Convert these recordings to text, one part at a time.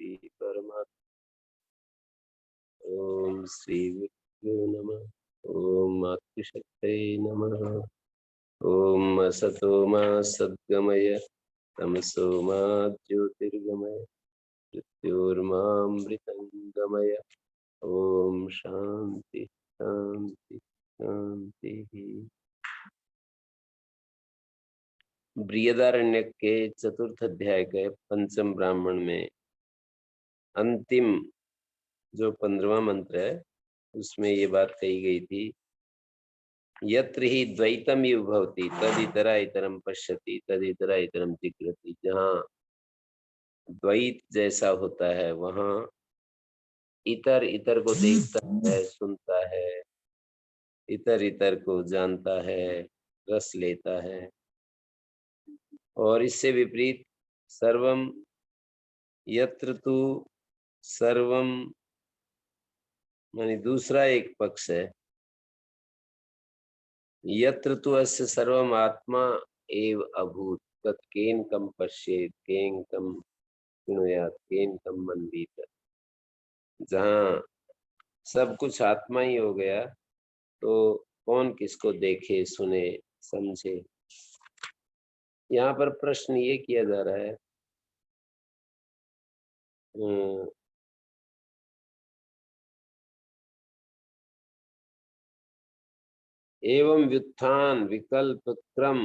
श्री परमात्मा। ओम श्री गुरुभ्यो नमः। ओम मातृशक्तये नमः। ओम असतो मा सद्गमय तमसो मा ज्योतिर्गमय मृत्योर्मामृतं गमय। ओम शांति शांति शांति। बृहदारण्यक के चतुर्थ अध्याय के पंचम ब्राह्मण में अंतिम जो 15वां मंत्र है उसमें ये बात कही गई थी, यत्र ही द्वैतम युव भवति तदितरा इतरम पश्यति तदितरा इतरम जिघ्रति। जहाँ द्वैत जैसा होता है वहाँ इतर इतर को देखता है, सुनता है, इतर इतर को जानता है, रस लेता है। और इससे विपरीत सर्वम यत्र तु सर्वम मानी दूसरा एक पक्ष है, यत्र तु अस्य सर्वम आत्मा एव अभूत तत् केन कम पश्येत केन कम शृणुयात केन कम मन्वीत। जहाँ सब कुछ आत्मा ही हो गया तो कौन किसको देखे, सुने, समझे। यहाँ पर प्रश्न ये किया जा रहा है, एवं व्युत्थान विकल्प क्रम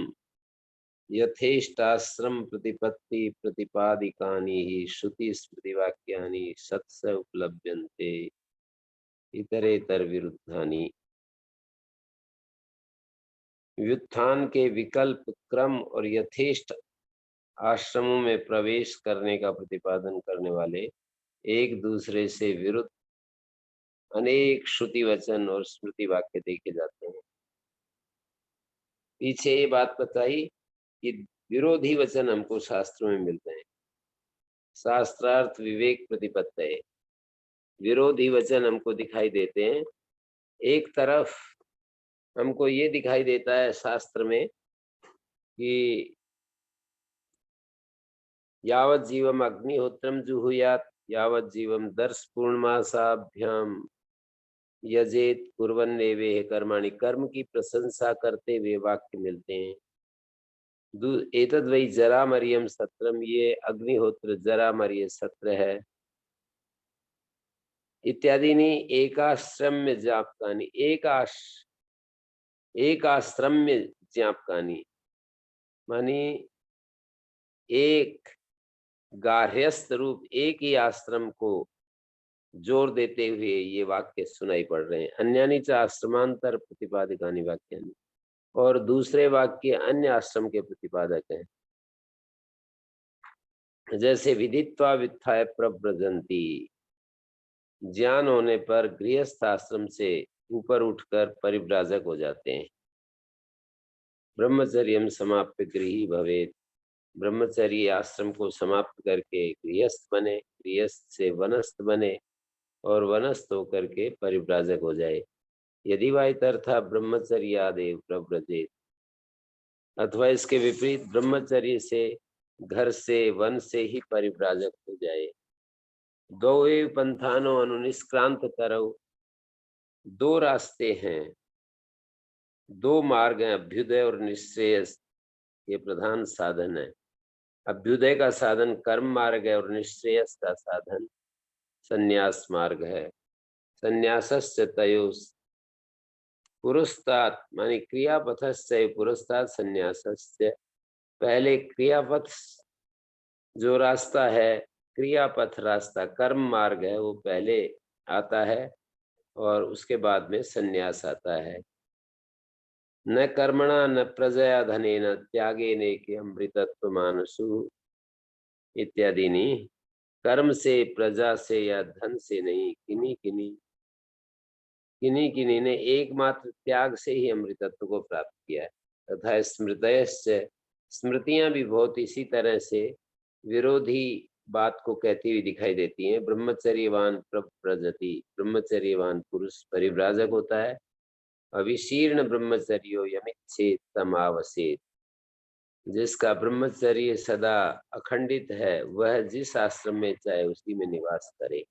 यथेष्टाश्रम प्रतिपत्ति प्रतिपादिकानि ही श्रुति स्मृति वाक्यानि सत्स उपलभ्यन्ते इतरेतर विरुद्धानि। व्युत्थान के विकल्प क्रम और यथेष्ट आश्रमों में प्रवेश करने का प्रतिपादन करने वाले एक दूसरे से विरुद्ध अनेक श्रुति वचन और स्मृति वाक्य देखे जाते हैं। पीछे ये बात बताई कि विरोधी वचन हमको शास्त्रों में मिलते हैं। शास्त्रार्थ विवेक प्रतिपत्त है, विरोधी वचन हमको दिखाई देते हैं। एक तरफ हमको ये दिखाई देता है शास्त्र में कि यावत् जीवम अग्निहोत्रम जुहुयात यावत् जीवम दर्श पूर्णमासाभ्याम यजेत कुर्वन्नेवे कर्माणि। कर्म की प्रशंसा करते हुए वाक्य मिलते हैं। एतद् वै जरा मरियम सत्रम, ये अग्निहोत्र जरा मरिय सत्र है। इत्यादि एकाश्रम्य ज्ञापकानि, एकाश्रम्य ज्ञापकानि मानी एक गार्हस्थ रूप एक ही आश्रम को जोर देते हुए ये वाक्य सुनाई पड़ रहे हैं। अन्यानि च आश्रमांतर प्रतिपादिकानि वाक्यानि, और दूसरे वाक्य अन्य आश्रम के प्रतिपादक हैं। जैसे विदित्वा वित्थाय प्रव्रजन्ति, ज्ञान होने पर गृहस्थ आश्रम से ऊपर उठकर परिव्राजक हो जाते हैं। ब्रह्मचर्यम समाप्य गृही भवेत, ब्रह्मचर्य आश्रम को समाप्त करके गृहस्थ बने, गृहस्थ से वनस्थ बने और वनस्थ होकर के परिव्राजक हो जाए। यदि वाइतर्था ब्रह्मचर्यादेव प्रव्रजेत, अथवा इसके विपरीत ब्रह्मचर्य से घर से वन से ही परिव्राजक हो जाए। दो एव पंथानो अनुनिष्क्रांत करो, दो रास्ते हैं, दो मार्ग हैं, अभ्युदय और निश्रेयस। ये प्रधान साधन है। अभ्युदय का साधन कर्म मार्ग है और निश्रेयस का साधन संन्यास मार्ग है। संन्यासस्य तयोस् पुरस्तात् मानी क्रियापथस्य पुरस्तात् संन्यासस्य, पहले क्रियापथ जो रास्ता है, क्रियापथ रास्ता कर्म मार्ग है, वो पहले आता है और उसके बाद में संन्यास आता है। न कर्मणा न प्रजया धनेन त्यागेन एके अमृतत्व मानसु इत्यादि। कर्म से, प्रजा से या धन से नहीं, किन्हीं किन्हीं ने एकमात्र त्याग से ही अमृतत्व को प्राप्त किया है। तथा स्मृतयश्च, स्मृतियां भी बहुत इसी तरह से विरोधी बात को कहती हुई दिखाई देती हैं। ब्रह्मचर्यवान प्रव्रजति, ब्रह्मचर्यवान पुरुष परिव्राजक होता है। अविशीर्ण ब्रह्मचर्यो यमिच्छेद तमावसेत, जिसका ब्रह्मचर्य सदा अखंडित है, वह जिस आश्रम में चाहे उसी में निवास करे।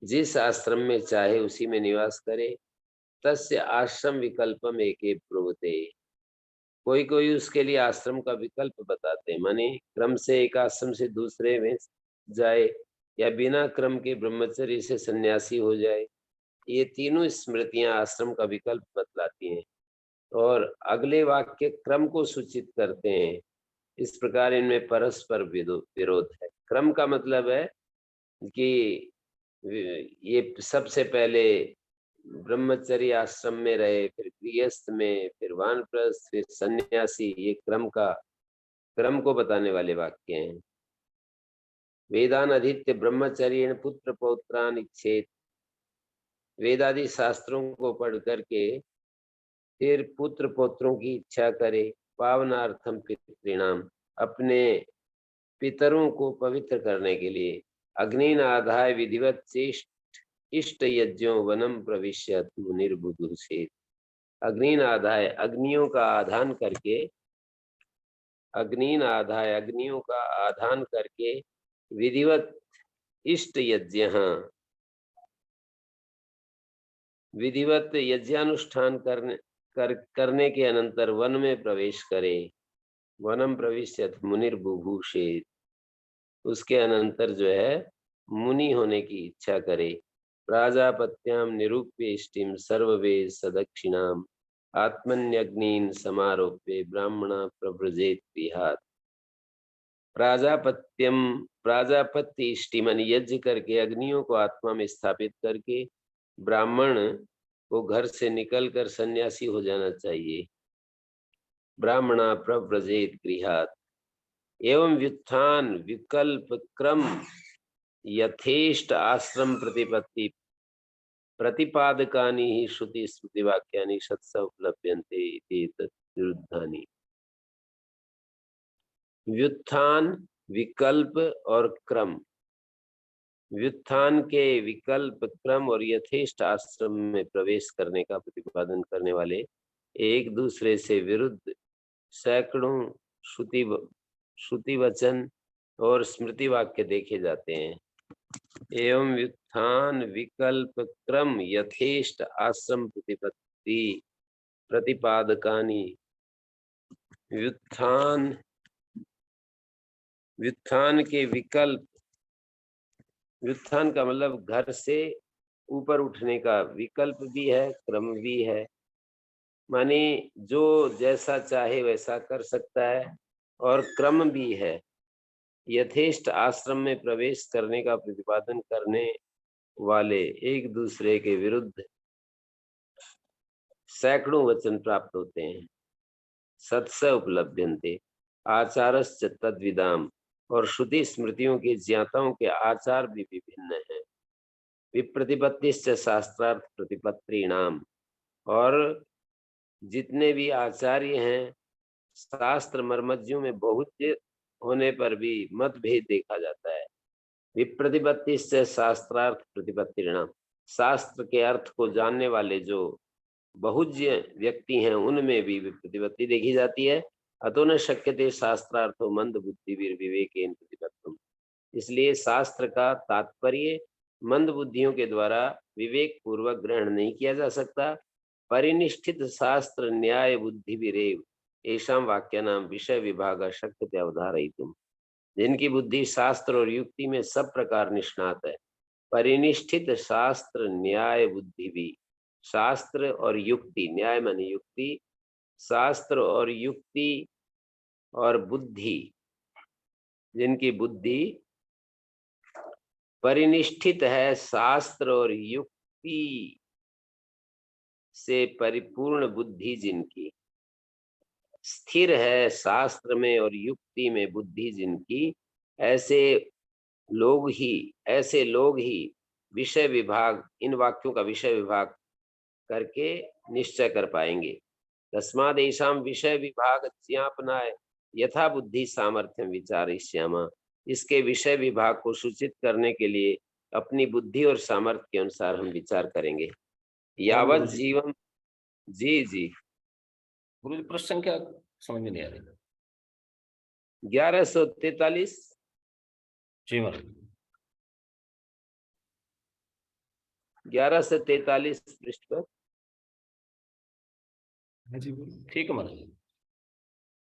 जिस आश्रम में चाहे उसी में निवास करे। तस्य आश्रम विकल्पम एके ब्रुवते। कोई कोई उसके लिए आश्रम का विकल्प बताते हैं, माने क्रम से एक आश्रम से दूसरे में जाए या बिना क्रम के ब्रह्मचर्य से सन्यासी हो जाए। ये तीनों स्मृतियां आश्रम का विकल्प बतलाती हैं और अगले वाक्य क्रम को सूचित करते हैं। इस प्रकार इनमें परस्पर विरोध है। क्रम का मतलब है कि ये सबसे पहले ब्रह्मचर्य आश्रम में रहे, फिर गृहस्थ में, फिर वानप्रस्थ, फिर सन्यासी। ये क्रम को बताने वाले वाक्य हैं। वेदान अधीत्य ब्रह्मचर्य पुत्र पौत्रान इच्छेत। वेदादि शास्त्रों को पढ़ करके फिर पुत्र पौत्रों की इच्छा करे। पावनार्थम पितृणाम, अपने पितरों को पवित्र करने के लिए। अग्नि आधाय विधिवत चेष्ट इष्ट यज्ञों वनम प्रविश्य मुनिर्बुधु से। अग्नि आधाय, अग्नियों का आधान करके, अग्नियों का आधान करके विधिवत इष्ट यज्ञ, विधिवत यज्ञानुष्ठान करने के अनंतर वन में प्रवेश करे। वनम प्रविश्यत मुनिर्बुभूषेत, उसके अनंतर जो है मुनि होने की इच्छा करे। प्राजापत्याम निरूप्य इष्टिम सर्ववेद सदक्षिणाम आत्मन्यग्नीन समारोप्य ब्राह्मणा प्रव्रजेत गृहात्। प्राजापत्य इष्टि मन यज्ञ करके अग्नियों को आत्मा में स्थापित करके ब्राह्मण को घर से निकलकर सन्यासी हो जाना चाहिए। ब्राह्मणा प्रव्रजेत गृहात्। एवं व्युत्थान विकल्प क्रम यथेष्ट आश्रम प्रतिपत्ति प्रतिपादकानि ही श्रुति स्मृति वाक्यानि सत्स उपलभ्यन्ते इति तद्विरुद्धानि। व्युत्थान, विकल्प और क्रम। व्युत्थान के विकल्प, क्रम और यथेष्ट आश्रम में प्रवेश करने का प्रतिपादन करने वाले एक दूसरे से विरुद्ध सैकड़ों श्रुति वचन और स्मृति वाक्य देखे जाते हैं। एवं व्युत्थान विकल्प क्रम यथेष्ट आश्रम प्रतिपत्ति प्रतिपादकानि। व्युत्थान के विकल्प, व्युत्थान का मतलब घर से ऊपर उठने का विकल्प भी है, क्रम भी है। माने जो जैसा चाहे वैसा कर सकता है, और क्रम भी है। यथेष्ट आश्रम में प्रवेश करने का प्रतिपादन करने वाले एक दूसरे के विरुद्ध सैकड़ों वचन प्राप्त होते हैं। सत्स उपलभ्यन्ते आचारश्च तद्विदाम, और श्रुति स्मृतियों के ज्ञाताओं के आचार भी विभिन्न हैं। विप्रतिपत्तिश्च शास्त्रार्थ प्रतिपत्रीणाम, और जितने भी आचार्य हैं शास्त्र मर्मज्ञों में बहुत होने पर भी मतभेद देखा जाता है। विप्रतिपत्तिश्च शास्त्रार्थ प्रतिपत्रीणाम, शास्त्र के अर्थ को जानने वाले जो बहुज्य व्यक्ति हैं उनमें भी प्रतिपत्ति देखी जाती है। अतो न शक्यते शास्त्रार्थो मंद बुद्धि विवेकेन प्रतिपत्तुम। इसलिए शास्त्र का तात्पर्य मंद बुद्धियों के द्वारा विवेक पूर्वक ग्रहण नहीं किया जा सकता। परिनिष्ठित शास्त्र न्याय बुद्धि विरेव ऐसाम वाक्य नाम विषय विभाग शक्यते अवधारयितुम। जिनकी बुद्धि शास्त्र और युक्ति में सब प्रकार निष्णात है। परिनिष्ठित शास्त्र न्याय बुद्धि भी, शास्त्र और युक्ति, न्याय माने युक्ति, शास्त्र और युक्ति और बुद्धि, जिनकी बुद्धि परिनिष्ठित है शास्त्र और युक्ति से परिपूर्ण बुद्धि, जिनकी स्थिर है शास्त्र में और युक्ति में बुद्धि जिनकी, ऐसे लोग ही विषय विभाग, इन वाक्यों का विषय विभाग करके निश्चय कर पाएंगे। तस्माद् ऐसाम विषय विभाग ज्ञापनाय यथा बुद्धि सामर्थ्यम विचारयिष्यामः। इसके विषय विभाग को सूचित करने के लिए अपनी बुद्धि और सामर्थ्य के अनुसार हम विचार करेंगे। यावत जीवन। जी जी गुरु जी, प्रश्न संख्या समझ में नहीं आ रही। 1143 जी महाराज। 1143 पृष्ठ पर। ठीक है महाराज।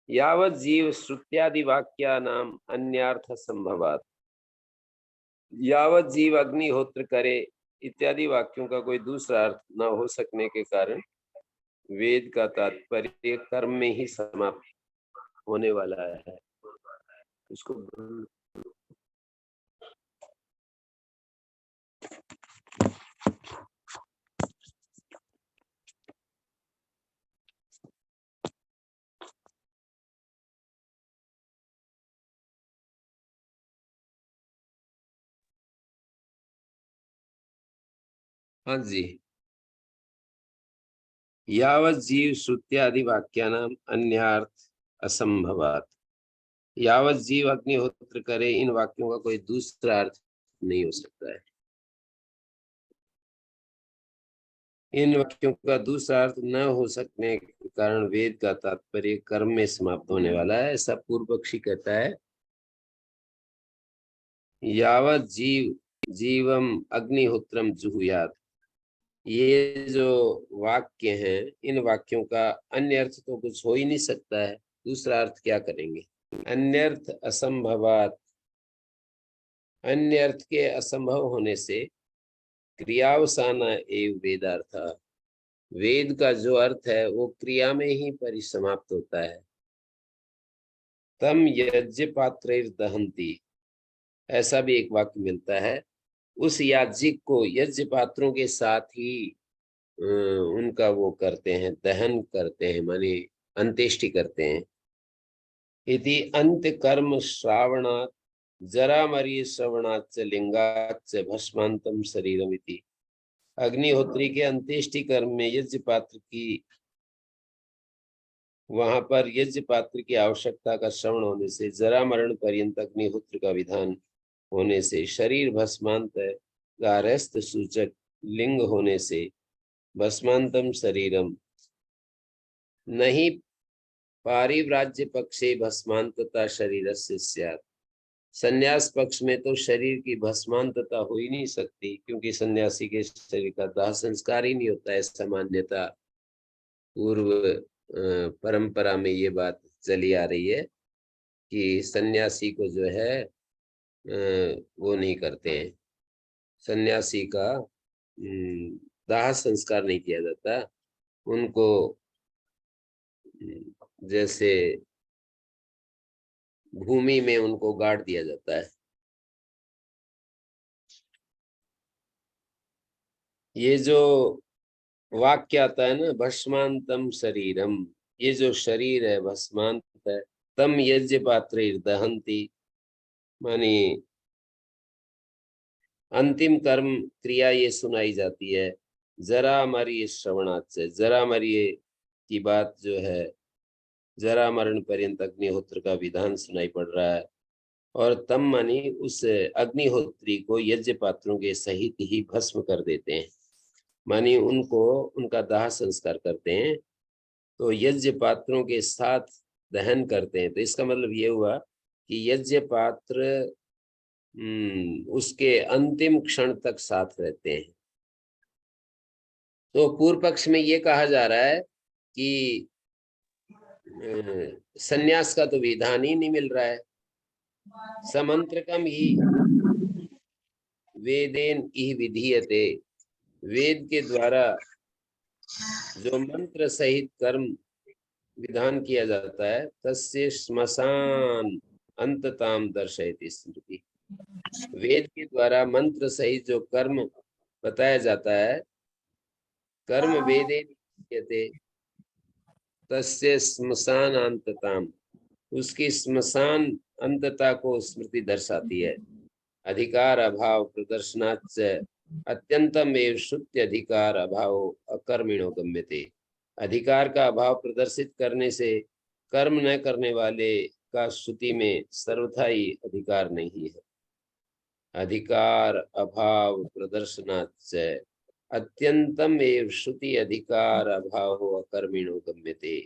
यावत जीव श्रुत्यादि वाक्यानाम अन्यार्थ संभवात, यावत जीव अग्निहोत्र करे इत्यादि वाक्यों का कोई दूसरा अर्थ न हो सकने के कारण वेद का तात्पर्य कर्म में ही समाप्त होने वाला है। उसको हाँ जी, यावत जीव श्रुत्यादि वाक्यानाम अन्यार्थ असंभवात, यावत जीव अग्निहोत्र करे इन वाक्यों का कोई दूसरा अर्थ नहीं हो सकता है। इन वाक्यों का दूसरा अर्थ न हो सकने के कारण वेद का तात्पर्य कर्म में समाप्त होने वाला है। ऐसा पूर्व पक्षी कहता है। यावत जीव जीवम अग्निहोत्रम जुहुयात, ये जो वाक्य हैं इन वाक्यों का अन्य अर्थ तो कुछ हो ही नहीं सकता है। दूसरा अर्थ क्या करेंगे? अन्यर्थ असंभवात, अन्य अर्थ के असंभव होने से क्रियावसाना एवं वेदार्थ, वेद का जो अर्थ है वो क्रिया में ही परिसमाप्त होता है। तम यज्ञ पात्र दहंती, ऐसा भी एक वाक्य मिलता है। उस याज्ञिक को यज्ञ पात्रों के साथ ही उनका वो करते हैं, दहन करते हैं, माने अंत्येष्टि करते हैं। इति अंत कर्म श्रावणात् जरा मरी श्रवणाच्च लिंगाच्च भस्मांतम शरीरमिति, अग्निहोत्री के अंत्येष्टि कर्म में यज्ञ पात्र की, वहां पर यज्ञ पात्र की आवश्यकता का श्रवण होने से, जरा मरण पर्यंत अग्निहोत्र का विधान होने से, शरीर भस्मांत गारहस्थ सूचक लिंग होने से, भस्मांतम शरीरम नहीं पारिव्राज्य पक्षे भस्मांतता शरीरस्य स्यात्, संन्यास पक्ष में तो शरीर की भस्मांतता हो ही नहीं सकती, क्योंकि सन्यासी के शरीर का दाह संस्कार ही नहीं होता है। सामान्यता पूर्व परंपरा में ये बात चली आ रही है कि सन्यासी को जो है वो नहीं करते हैं, सन्यासी का दाह संस्कार नहीं किया जाता। उनको जैसे भूमि में उनको गाड़ दिया जाता है। ये जो वाक्य आता है ना, भस्मांतम शरीरम, ये जो शरीर है भस्मांत है। तम यज्ञ पात्र दहंती, मानी अंतिम कर्म क्रिया ये सुनाई जाती है। जरा मरिय श्रवणात् से, जरा मरिय की बात जो है, जरा मरण पर्यंत अग्निहोत्र का विधान सुनाई पड़ रहा है। और तम मानी उस अग्निहोत्री को यज्ञ पात्रों के सहित ही भस्म कर देते हैं, मानी उनको उनका दाह संस्कार करते हैं, तो यज्ञ पात्रों के साथ दहन करते हैं। तो इसका मतलब ये हुआ कि यज्ञ पात्र उसके अंतिम क्षण तक साथ रहते हैं। तो पूर्व पक्ष में ये कहा जा रहा है कि सन्यास का तो विधान ही नहीं मिल रहा है। समंत्रकम ही वेदेन ही विधीयते, वेद के द्वारा जो मंत्र सहित कर्म विधान किया जाता है, तस्य श्मशान अंतताम दर्शयति स्मृति, वेद के द्वारा मंत्र सहित जो कर्म बताया जाता है, कर्म वेदे तस्य श्मशान अंतताम, उसकी श्मशान अंतता को स्मृति दर्शाती है। अधिकार अभाव प्रदर्शनाच अत्यंतम एव श्रुत्य अधिकार अभाव अकर्मिणो गम्यते, अधिकार का अभाव प्रदर्शित करने से कर्म न करने वाले का श्रुति में सर्वथा ही अधिकार नहीं है। अधिकार अभाव प्रदर्शनाच अत्यंतम एव श्रुति अधिकार अभाव अकर्मिणो गम्यते।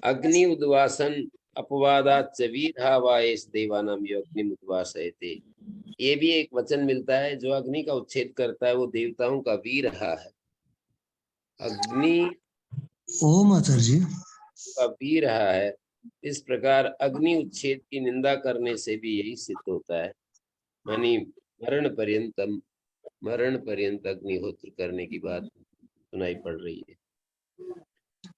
अग्नि उद्वासन अपवादाच वीरहा वायस देवानाम यो अग्नि उद्वासयते। ये भी एक वचन मिलता है, जो अग्नि का उच्छेद करता है वो देवताओं का वीरहा है। अग्नि ओम आचार्य जी का वीरहा है। इस प्रकार अग्नि उच्छेद की निंदा करने से भी यही सिद्ध होता है, मानी मरण पर्यंत अग्निहोत्र करने की बात सुनाई पड़ रही है।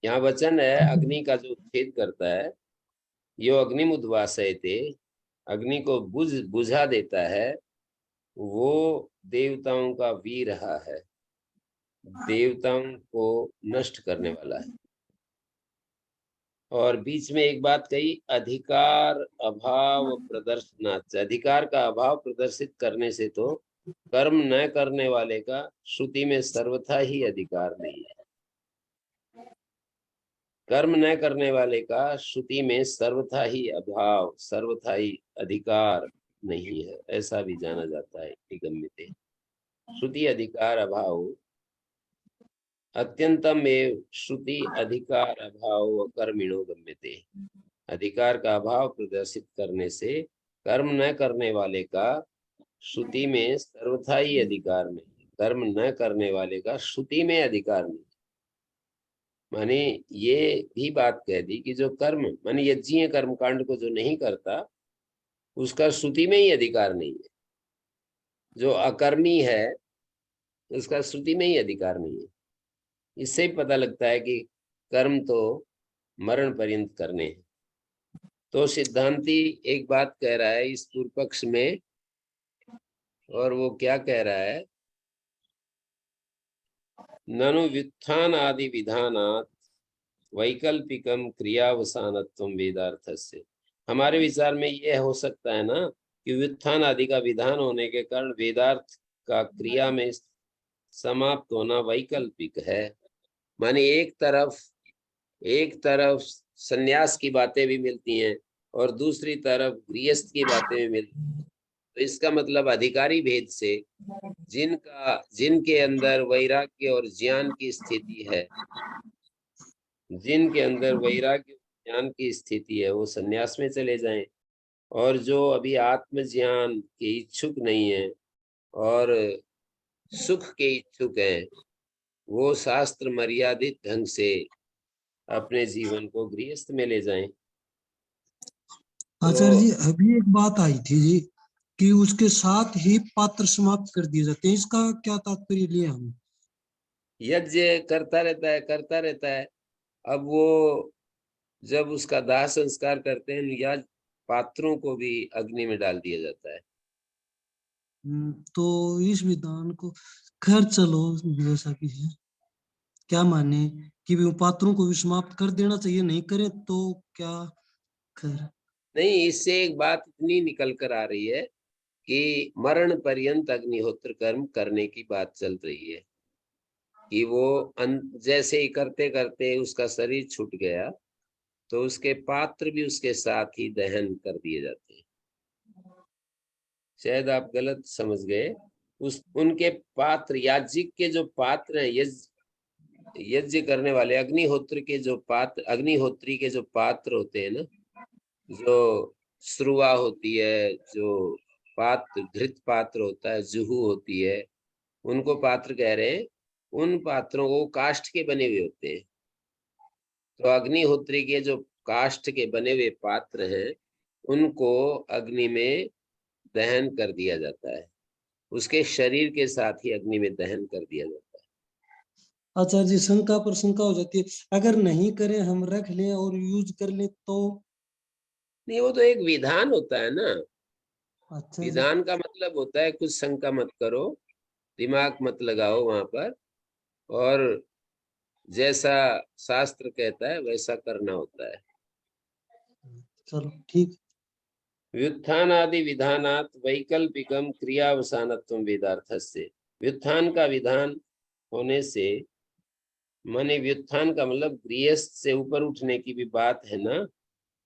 यहाँ वचन है अग्नि का जो उच्छेद करता है, यो अग्निम उद्वासयते, अग्नि को बुझा देता है, वो देवताओं का वीरहा है, देवताओं को नष्ट करने वाला है। और बीच में एक बात कही, अधिकार अभाव प्रदर्शनाच, अधिकार का अभाव प्रदर्शित करने से तो कर्म न करने वाले का श्रुति में सर्वथा ही अधिकार नहीं है। कर्म न करने वाले का श्रुति में सर्वथा ही अभाव, सर्वथा ही अधिकार नहीं है, ऐसा भी जाना जाता है। गम्यते श्रुति अधिकार अभाव अत्यंतम एव श्रुति अधिकार अभाव कर्मिणो गम्यते। अधिकार का अभाव प्रदर्शित करने से कर्म न करने वाले का श्रुति में सर्वथा ही अधिकार नहीं, कर्म न करने वाले का श्रुति में अधिकार नहीं। माने ये भी बात कह दी कि जो कर्म माने यज्ञीय कर्म कांड को जो नहीं करता उसका श्रुति में ही अधिकार नहीं है। जो अकर्मी है उसका श्रुति में ही अधिकार नहीं है। इससे ही पता लगता है कि कर्म तो मरण पर्यंत करने हैं। तो सिद्धांती एक बात कह रहा है इस पूर्व पक्ष में, और वो क्या कह रहा है, ननु व्युत्थान आदि विधानात् वैकल्पिकम क्रियावसानत्वम वेदार्थस्य। हमारे विचार में यह हो सकता है ना कि व्युत्थान आदि का विधान होने के कारण वेदार्थ का क्रिया में समाप्त होना वैकल्पिक है। माने एक तरफ संन्यास की बातें भी मिलती हैं और दूसरी तरफ गृहस्थ की बातें भी मिलती हैं। तो इसका मतलब अधिकारी भेद से जिनके अंदर वैराग्य और ज्ञान की स्थिति है, जिनके अंदर वैराग्य ज्ञान की स्थिति है वो संन्यास में चले जाएं, और जो अभी आत्मज्ञान के इच्छुक नहीं है और सुख के इच्छुक हैं, वो शास्त्र मर्यादित ढंग से अपने जीवन को गृहस्थ में ले जाएं। आचार्य जी अभी एक बात आई थी जी कि उसके साथ ही पात्र समाप्त कर दिए जाते हैं, इसका क्या तात्पर्य लिया हम? यज्ञ करता रहता है। अब वो जब उसका दाह संस्कार करते हैं या पात्रों को भी अग्नि में डाल दिया जाता है। तो इस विधान को खैर चलो जैसा कि है, क्या माने कि भी पात्रों को भी समाप्त कर देना चाहिए, नहीं करें तो क्या? खैर नहीं, इससे एक बात इतनी निकल कर आ रही है कि मरण पर्यंत अग्निहोत्र कर्म करने की बात चल रही है कि वो जैसे ही करते करते उसका शरीर छूट गया तो उसके पात्र भी उसके साथ ही दहन कर दिए जाते हैं। शायद आप गलत समझ गए। उनके पात्र, याज्ञिक के जो पात्र हैं, यज्ञ करने वाले अग्निहोत्र के जो पात्र, अग्निहोत्री के जो पात्र होते हैं ना, जो श्रुवा होती है, जो पात्र घृत पात्र होता है, जुहू होती है, उनको पात्र कह रहे हैं। उन पात्रों को काष्ठ के बने हुए होते हैं। तो अग्निहोत्री के जो काष्ठ के बने हुए पात्र हैं उनको अग्नि में दहन कर दिया जाता है, उसके शरीर के साथ ही अग्नि में दहन कर दिया जाता है। आचार्य जी शंका पर शंका हो जाती है, अगर नहीं करें हम रख लें और यूज कर लें तो? नहीं, वो तो एक विधान होता है ना। अच्छा जी। विधान का मतलब होता है कुछ शंका मत करो, दिमाग मत लगाओ वहां पर, और जैसा शास्त्र कहता है वैसा करना होता है। चलो ठीक। व्युत्थान आदि विधानात वैकल्पिकम क्रियावसानत्वम वेदार्थस्य। व्युत्थान का विधान होने से, माने व्युत्थान का मतलब गृहस्थ से ऊपर उठने की भी बात है ना,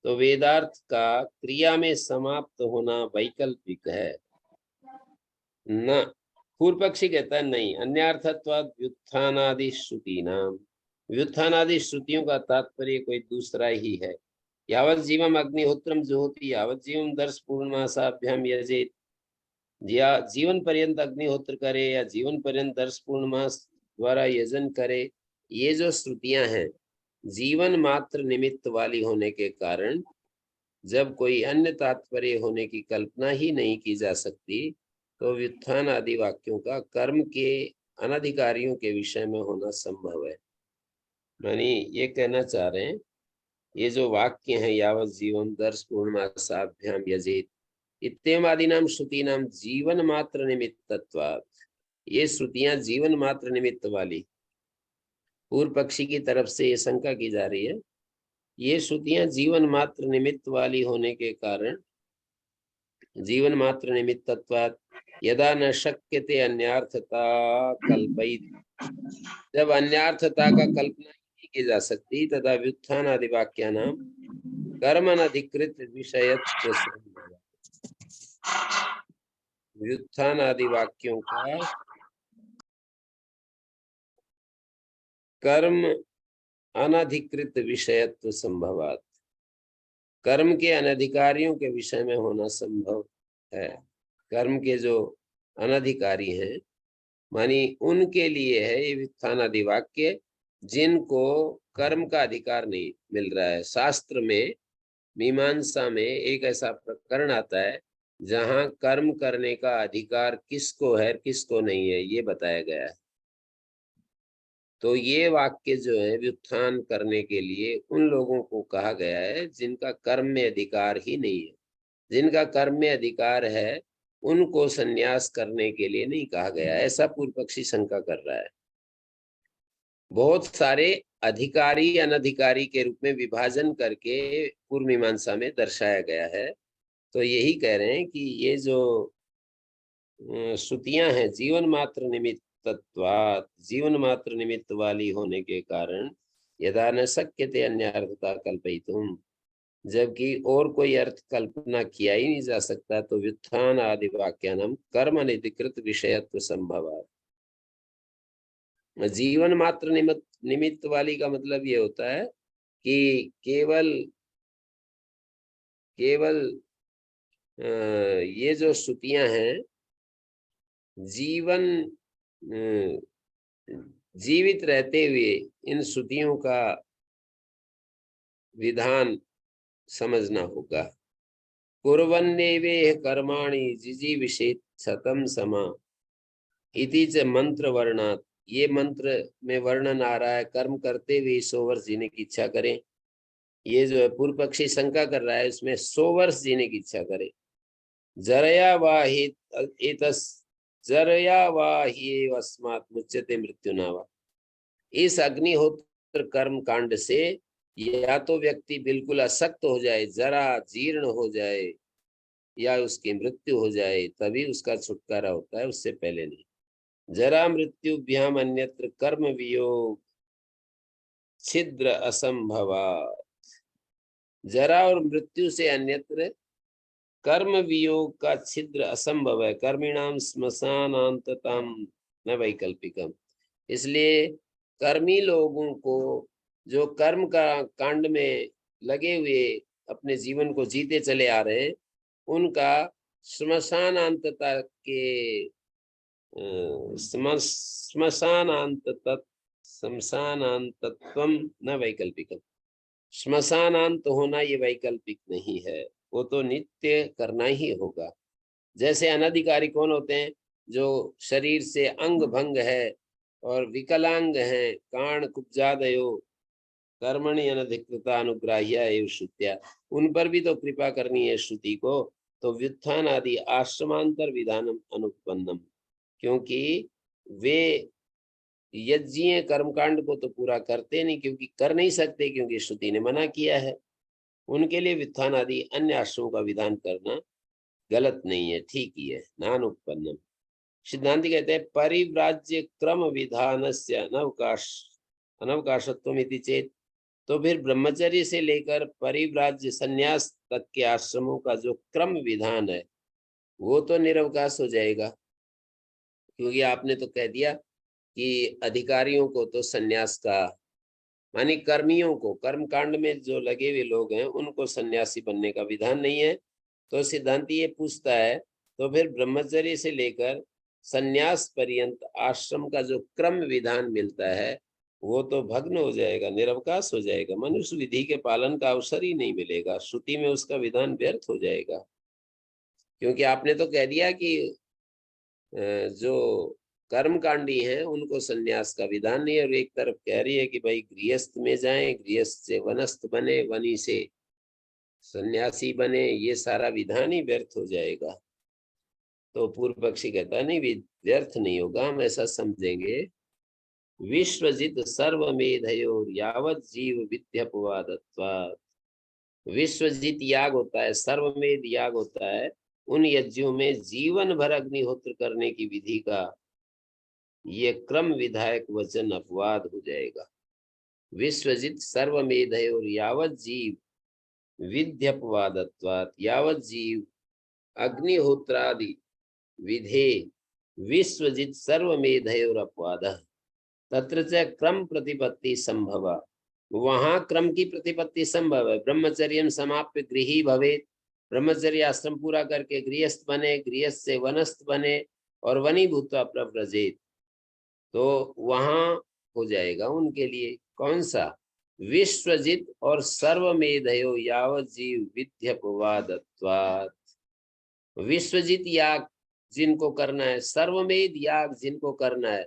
तो वेदार्थ का क्रिया में समाप्त होना वैकल्पिक है न। पूर्व पक्षी कहता है नहीं, अन्यार्थत्वाद व्युत्थानादि श्रुति नाम, व्युत्थान आदि श्रुतियों का तात्पर्य कोई दूसरा ही है। यावत जीवम अग्निहोत्रम जुहोति यावत जीवम दर्श पूर्णमासाभ्याम यजेत, या जीवन पर्यंत अग्निहोत्र करे या जीवन पर्यंत दर्श पूर्णमास द्वारा यजन करे, ये जो श्रुतियां हैं जीवन मात्र निमित्त वाली होने के कारण जब कोई अन्य तात्पर्य होने की कल्पना ही नहीं की जा सकती, तो व्युत्थान आदि वाक्यों का कर्म के अनधिकारियों के विषय में होना संभव है। यानी ये कहना चाह रहे हैं, ये जो वाक्य हैं यावत जीवन दर्श पूर्णमासाभ्याम यजेत इत्येमादीनाम श्रुतीनाम जीवन मात्र निमित्तत्वात्, ये श्रुतियां जीवन मात्र निमित्त वाली, पूर्व पक्षी की तरफ से ये शंका की जा रही है, ये श्रुतियां जीवन मात्र निमित्त वाली होने के कारण जीवन मात्र निमित्तत्वात् यदा न शक्यते अन्यार्थता कल्पयित, जब अन्यार्थता का कल्पना नहीं की जा सकती, तथा व्युत्थान आदि वाक्यानाम कर्मनधिकृत विषयत्व, व्युत्थान आदि वाक्यों का कर्म अनधिकृत विषयत्व संभवात, कर्म के अनधिकारियों के विषय में होना संभव है। कर्म के जो अनधिकारी हैं मानी उनके लिए है ये व्युत्थान आदि वाक्य, जिनको कर्म का अधिकार नहीं मिल रहा है। शास्त्र में मीमांसा में एक ऐसा प्रकरण आता है जहां कर्म करने का अधिकार किसको है किसको नहीं है ये बताया गया है। तो ये वाक्य जो है व्युत्थान करने के लिए उन लोगों को कहा गया है जिनका कर्म में अधिकार ही नहीं है। जिनका कर्म में अधिकार है उनको संन्यास करने के लिए नहीं कहा गया, ऐसा पूर्व पक्षी शंका कर रहा है। बहुत सारे अधिकारी अनधिकारी के रूप में विभाजन करके पूर्व मीमांसा में दर्शाया गया है। तो यही कह रहे हैं कि ये जो श्रुतियां हैं जीवन मात्र निमित्त तत्वात्, जीवन मात्र निमित्त वाली होने के कारण यदा न शक्यते अन्यार्थता कल्पयितुम, जबकि और कोई अर्थ कल्पना किया ही नहीं जा सकता, तो व्युत्थान आदि वाक्यानाम कर्म अनधिकृत विषयत्व संभवात्। जीवन मात्र निमित्त वाली का मतलब ये होता है कि केवल ये जो श्रुतियां हैं जीवन जीवित रहते हुए इन श्रुतियों का विधान समझना होगा। कुर्वन्नेवेह कर्माणि जिजीविषेत् शतं समा इति च मंत्र वर्णात्, ये मंत्र में वर्णन आ रहा है कर्म करते हुए 100 वर्ष जीने की इच्छा करें। ये जो है पूर्व पक्षी शंका कर रहा है इसमें 100 वर्ष जीने की इच्छा करे। जरया वास्मात् मुच्यते मृत्युनावा, इस अग्निहोत्र कर्म कांड से या तो व्यक्ति बिल्कुल अशक्त हो जाए, जरा जीर्ण हो जाए, या उसकी मृत्यु हो जाए, तभी उसका छुटकारा होता है, उससे पहले नहीं। जरा मृत्युभ्याम अन्यत्र कर्म वियोग छिद्र असंभवात्, जरा और मृत्यु से अन्यत्र कर्म वियोग का छिद्र असंभव है। कर्मिणाम श्मशानांतताम न वैकल्पिकम, इसलिए कर्मी लोगों को जो कर्म का कांड में लगे हुए अपने जीवन को जीते चले आ रहे हैं, उनका श्मशानांतता के श्मशानांतत्वम न वैकल्पिकम, श्मशानांत होना ये वैकल्पिक नहीं है, वो तो नित्य करना ही होगा। जैसे अनधिकारी कौन होते हैं? जो शरीर से अंग भंग है और विकलांग है, काण कुब्जादयो कर्मणि अनधिकृता अनुग्राह्या एवं श्रुत्या, उन पर भी तो कृपा करनी है श्रुति को। तो व्युत्थान आदि आश्रमांतर विधानम अनुपन्नम, क्योंकि वे यज्ञीय कर्मकांड को तो पूरा करते नहीं, क्योंकि कर नहीं सकते, क्योंकि श्रुति ने मना किया है। उनके लिए व्युत्थान आदि अन्य आश्रमों का विधान करना गलत नहीं है, ठीक ही है। नानुपन्नम, सिद्धांति कहते हैं परिव्राज्य क्रम विधानस्य अनवकाशत्वमिति चेत, तो फिर ब्रह्मचर्य से लेकर परिव्राज्य संन्यास तक के आश्रमों का जो क्रम विधान है वो तो निरवकाश हो जाएगा, क्योंकि आपने तो कह दिया कि अधिकारियों को तो संन्यास का मानी कर्मियों को, कर्म कांड में जो लगे हुए लोग हैं उनको सन्यासी बनने का विधान नहीं है। तो सिद्धांति ये पूछता है तो फिर ब्रह्मचर्य से लेकर सन्यास पर्यंत आश्रम का जो क्रम विधान मिलता है वो तो भग्न हो जाएगा, निरवकाश हो जाएगा। मनुष्य विधि के पालन का अवसर ही नहीं मिलेगा, श्रुति में उसका विधान व्यर्थ हो जाएगा। क्योंकि आपने तो कह दिया कि जो कर्मकांडी हैं उनको सन्यास का विधान नहीं है, और एक तरफ कह रही है कि भाई गृहस्थ में जाएं, गृहस्थ से वनस्थ बने, वनी से सन्यासी बने, ये सारा विधान ही व्यर्थ हो जाएगा। तो पूर्व पक्षी कहता नहीं, व्यर्थ नहीं होगा, हम ऐसा समझेंगे। विश्वजित सर्वमेधयोर यावत जीव विद्यपवादत्वात्। विश्वजित याग होता है, सर्वमेध याग होता है, उन यज्ञों में जीवन भर अग्निहोत्र करने की विधि का ये क्रम विधायक वचन अपवाद हो जाएगा। विश्वजित सर्वमेधयोर यावत जीव विद्यपवादत्वात्। यावत जीव अग्निहोत्रादि विधे विश्वजित सर्वमेधयोर अपवादः तत्र च क्रम प्रतिपत्ति संभव। वहां क्रम की प्रतिपत्ति संभव है। ब्रह्मचर्य समाप्य गृही भवेत, ब्रह्मचर्य आश्रम पूरा करके गृहस्थ बने, गृहस्थ से वनस्थ बने और वनी भूत्वा प्रव्रजेत, तो वहां हो जाएगा उनके लिए। कौन सा? विश्वजित और सर्वमेधयो यावत जीव विद्यपवादत्वात्। विश्वजित याग जिनको करना है, सर्वमेध याग जिनको करना है,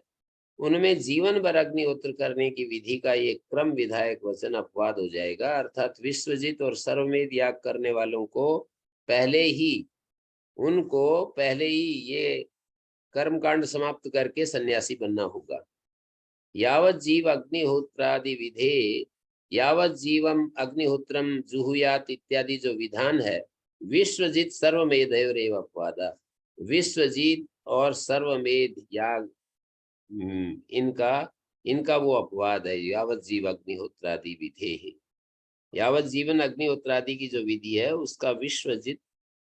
उनमें जीवन भर अग्निहोत्र करने की विधि का ये क्रम विधायक वचन अपवाद हो जाएगा। अर्थात विश्वजित और सर्वमेध याग करने वालों को पहले ही ये कर्मकांड समाप्त करके सन्यासी बनना होगा। यावत जीव अग्निहोत्रादि विधे यावत जीवम अग्निहोत्रम जुहुयात इत्यादि जो विधान है, विश्वजित सर्वमेधयोरेव अपवादा। विश्वजित और सर्वमेध याग इनका वो अपवाद है। यावत जीव अग्निहोत्रादि विधे है, यावत जीवन अग्निहोत्रादि की जो विधि है उसका विश्वजित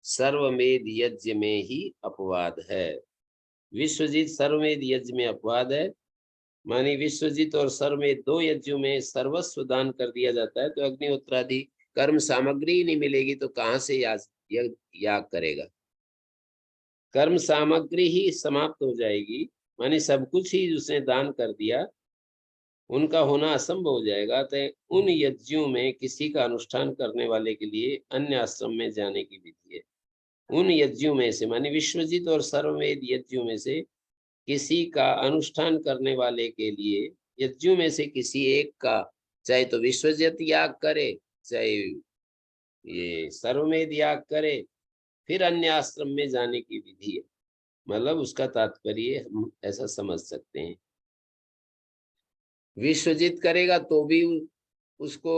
सर्वमेध यज्ञ में ही अपवाद है। विश्वजित सर्वमेध यज्ञ में अपवाद है, मानी विश्वजित और सर्वमेध दो यज्ञों में सर्वस्व दान कर दिया जाता है, तो अग्निहोत्रादि कर्म सामग्री नहीं मिलेगी तो कहाँ से याग करेगा? कर्म सामग्री ही समाप्त हो जाएगी, मानी सब कुछ ही उसने दान कर दिया, उनका होना असंभव हो जाएगा। तो उन यज्ञों में किसी का अनुष्ठान करने वाले के लिए अन्य आश्रम में जाने की विधि है। उन यज्ञों में से, मानी विश्वजित और सर्वमेध यज्ञों में से किसी का अनुष्ठान करने वाले के लिए यज्ञों में से किसी एक का, चाहे तो विश्वजित याग करे चाहे ये सर्वमेध याग करे, फिर अन्य आश्रम में जाने की विधि है। मतलब उसका तात्पर्य हम ऐसा समझ सकते हैं, विश्वजित करेगा तो भी उसको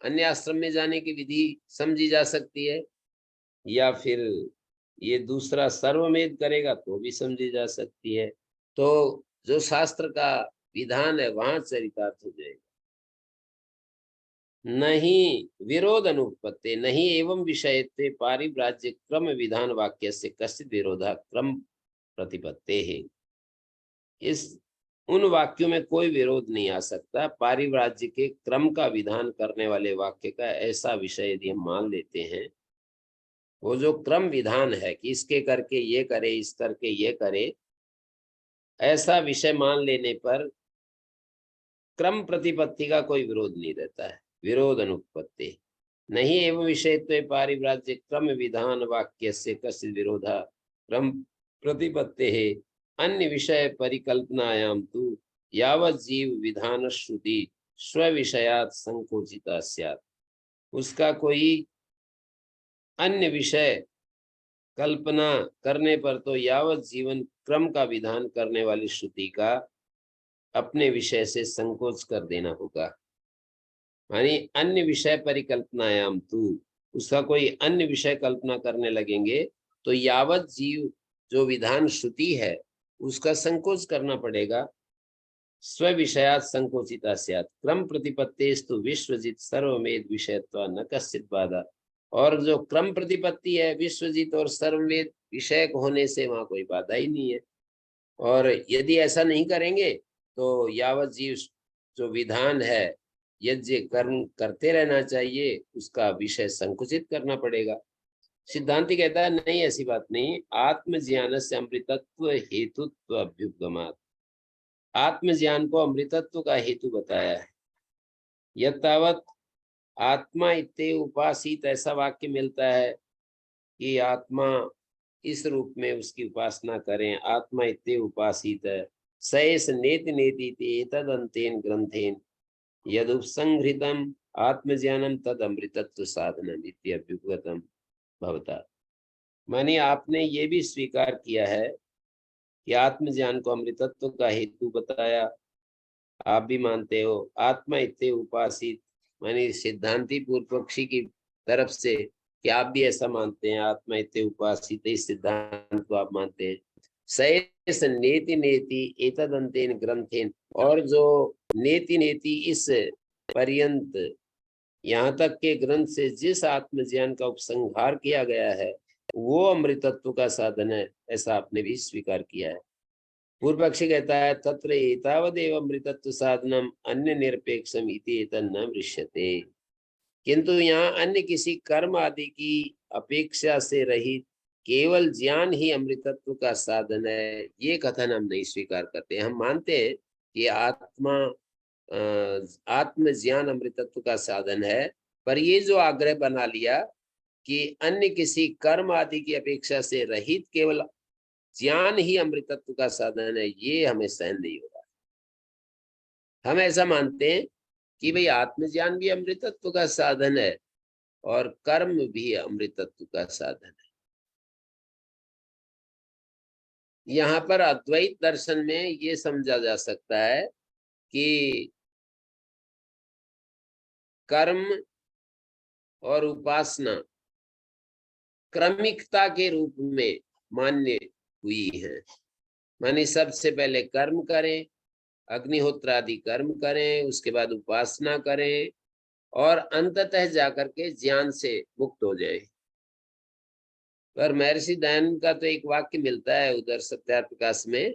अन्य आश्रम में जाने की विधि समझी जा सकती है, या फिर ये दूसरा सर्वमेध करेगा तो भी समझी जा सकती है। तो जो शास्त्र का विधान है वहां चरितार्थ हो जाएगा। नहीं विरोध अनुपत्ति नहीं एवं विषयत्वे पारिव्राज्य क्रम विधान वाक्य से कश्चित विरोधा क्रम प्रतिपत्ते है। इस उन वाक्यों में कोई विरोध नहीं आ सकता। पारिव्राज्य के क्रम का विधान करने वाले वाक्य का ऐसा विषय यदि हम मान लेते हैं, वो जो क्रम विधान है कि इसके करके ये करे, इस करके ये करे, ऐसा विषय मान लेने पर क्रम प्रतिपत्ति का कोई विरोध नहीं रहता है। विरोध अनुपत्ति नहीं एवं विषयत्वे पारिव्राज्य क्रम विधान वाक्य से कश्चित् विरोधा क्रम प्रतिपत्ते है। अन्य विषय परिकल्पनायाम तु यावत जीव विधान श्रुति स्व विषयात संकोचिता स्यात्। उसका कोई अन्य विषय कल्पना करने पर तो यावत जीवन क्रम का विधान करने वाली श्रुति का अपने विषय से संकोच कर देना होगा। यानी अन्य विषय परिकल्पनायाम तू, उसका कोई अन्य विषय कल्पना करने लगेंगे तो यावत जीव जो विधान श्रुति है उसका संकोच करना पड़ेगा। स्व विषयात संकोचिता स्यात् क्रम प्रतिपत्तेस्तु विश्वजित सर्वमेध विषयत्वा न कश्चित् बाधा। और जो क्रम प्रतिपत्ति है विश्वजित और सर्वमेध विषय होने से वहां कोई बाधा ही नहीं है। और यदि ऐसा नहीं करेंगे तो यावत जीव जो विधान है यज्ञ कर्म करते रहना चाहिए, उसका विषय संकुचित करना पड़ेगा। सिद्धांति कहता है नहीं, ऐसी बात नहीं। आत्मज्ञान से अमृतत्व हेतुत्व अभ्युपगमात्, आत्मज्ञान को अमृतत्व का हेतु बताया है। यत्तावत् आत्मा इत्ते उपासित, ऐसा वाक्य मिलता है कि आत्मा इस रूप में उसकी उपासना करें। आत्मा इत्ते उपासित है सैस नेति नेति एतदंतेन ग्रंथेन यदुपसंहृतम आत्मज्ञानम तद अमृतत्व साधनम इत्यभ्युपगतम भवता। माने आपने ये भी स्वीकार किया है कि आत्मज्ञान को अमृतत्व का हेतु बताया, आप भी मानते हो। आत्मा इत्ते उपासित, माने सिद्धांति पूर्व पक्षी की तरफ से कि आप भी ऐसा मानते हैं, आत्मा इत्ते उपासित, इस सिद्धांत को आप मानते हैं। सैस नेति नेति एतदंतेन ग्रंथेन, और जो नेति नेति इस पर्यंत यहाँ तक के ग्रंथ से जिस आत्मज्ञान का उपसंहार किया गया है वो अमृतत्व का साधन है, ऐसा आपने भी स्वीकार किया है। पूर्व पक्षी कहता है तत्र एतावदेव अमृतत्व साधनम अन्य निरपेक्षम इति एतन्न दृश्यते, किंतु यहाँ अन्य किसी कर्म आदि की अपेक्षा से रहित केवल ज्ञान ही अमृतत्व का साधन है, ये कथन हम नहीं स्वीकार करते। हम मानते हैं कि आत्म ज्ञान अमृतत्व का साधन है, पर ये जो आग्रह बना लिया कि अन्य किसी कर्म आदि की अपेक्षा से रहित केवल ज्ञान ही अमृतत्व का साधन है, ये हमें सहन नहीं हो रहा। हम ऐसा मानते हैं कि भाई आत्मज्ञान भी अमृतत्व का साधन है और कर्म भी अमृतत्व का साधन है। यहाँ पर अद्वैत दर्शन में ये समझा जा सकता है कि कर्म और उपासना क्रमिकता के रूप में मान्य हुई है। माने सबसे पहले कर्म करें, अग्निहोत्र आदि कर्म करें, उसके बाद उपासना करें और अंततः जाकर के ज्ञान से मुक्त हो जाए। पर महर्षि दयानंद का तो एक वाक्य मिलता है उधर सत्यार्थ प्रकाश में,